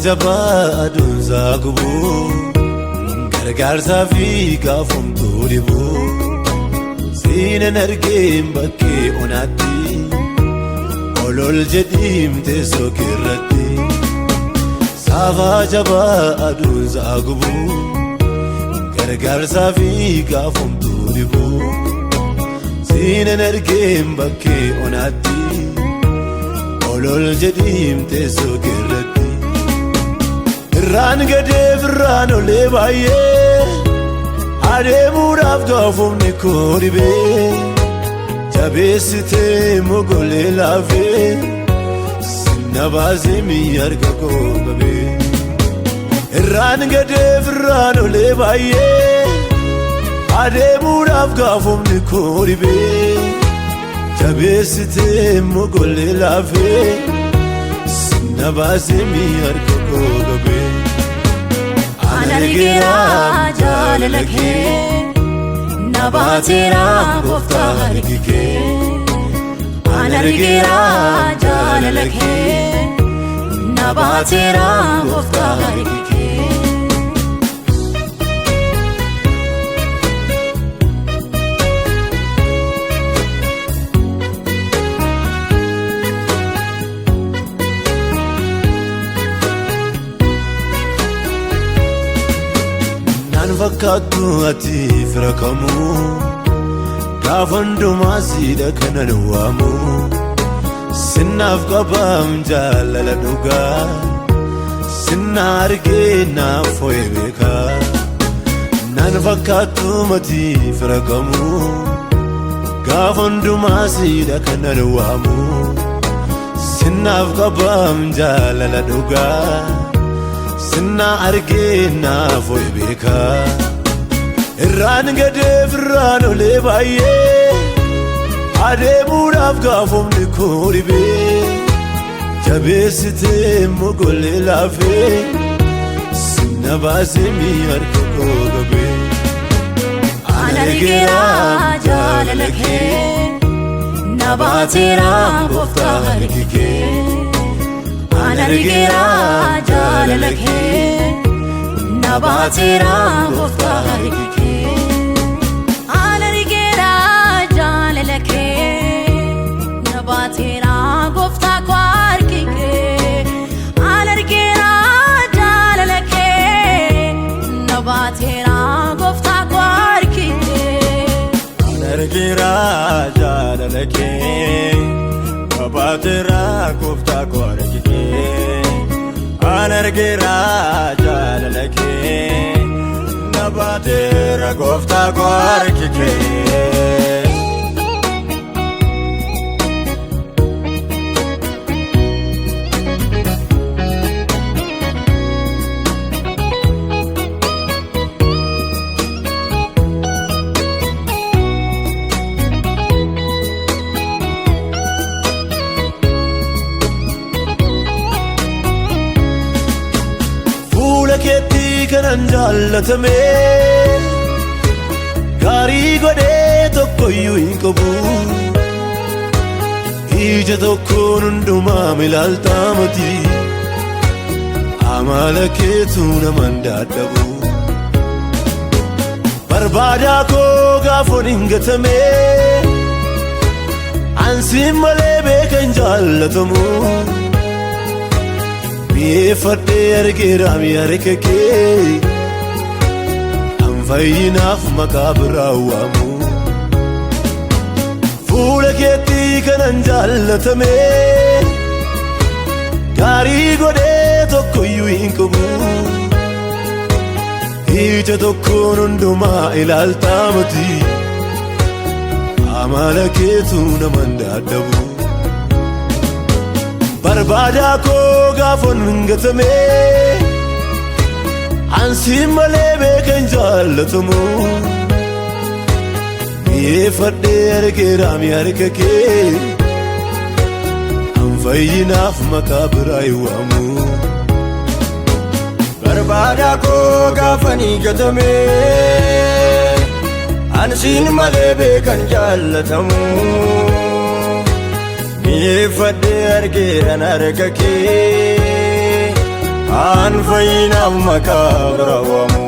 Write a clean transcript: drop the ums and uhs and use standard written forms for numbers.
Jabaa aduunsaa gubuu gargaarsaa fi gaafomtuu dhibuu siinan argeen bakkee onaatti olol jedhiimte sokirratti saafaa jabaa aduunsaa gubuu gargaarsaa fi gaafomtuu dhibuu siinan argeen bakkee onaatti olol jedhiimte sokirratti Irraan gadee firraan olee baay'ee adeemuudhaaf gaafomni koo dhibee jabeessitee mogolee laafee sinna baasee mi'arga koo qabee Irraan gadee firraan olee baay'ee adeemuudhaaf gaafomni koo dhibee jabeessitee mogolee laafee sinna baasee mi'arga koo qabee Anargeera jaalala kee nabaateera gooftaa harki kee Anargeera jaalala kee nabaateera gooftaa harki kee Fakkaattu ati fira kamuu gaafa hundumaa siidha kanan waamu sinnaaf qabaam jaalala dhugaa sinna argee naaf fo'ee beekaa nan fakkaattu ati fira kamuu gaafa hundumaa siidha kanan waamu sinnaaf qabaam jaalala dhugaa Sinna argee naaf fo'ee beekaa Irraan gadee firraan olee baay'ee adeemuudhaaf gaafomni koo dhibee jabeessitee mogolee laafee sinna baasee mi'arga koo qabee Anargeera jaalala kee nabaateera gooftaa harki kee Anargeera jaalala kee nabaateera gooftaa harki kee Anargeera jaalala kee nabaateera gooftaa koo harki kee Anargeera jaalala kee nabaateera gooftaa koo harki kee Anargeera jaalala kee nabaateera gooftaa koo harki kee Anargeera jaalala kee nabaateera gooftaa koo harki kee Keetti kanan jaallatame gaarii godhee tokkoyyuu hin qabu ija tokkoon hundumaa milaaltaa mati amala keetu naman dadhabu barbaadaa koo gaafoon hin gatame ansiin malee beekan jaallatamu Mi'eeffadhee argeera mi'arga kee an fayyinaaf maqaa biraa waamu Fuula keetti kanan jaallatame gaarii godhee tokkoyyuu hin qabu ija tokkoon hundumaa ilaaltaa mati amala keetu naman dadhabu Barbaadaa koo gaafoon hin gatame ansiin malee beekan jaallatamu Mi'eeffadhee argeera mi'arga kee an fayyinaaf maqaa biraa waamu Barbaadaa koo gaafoon hin gatame ansiin malee beekan jaallatamu Mi'eeffadhee argeera harka kee aan fayyinaaf maqaa bira waamu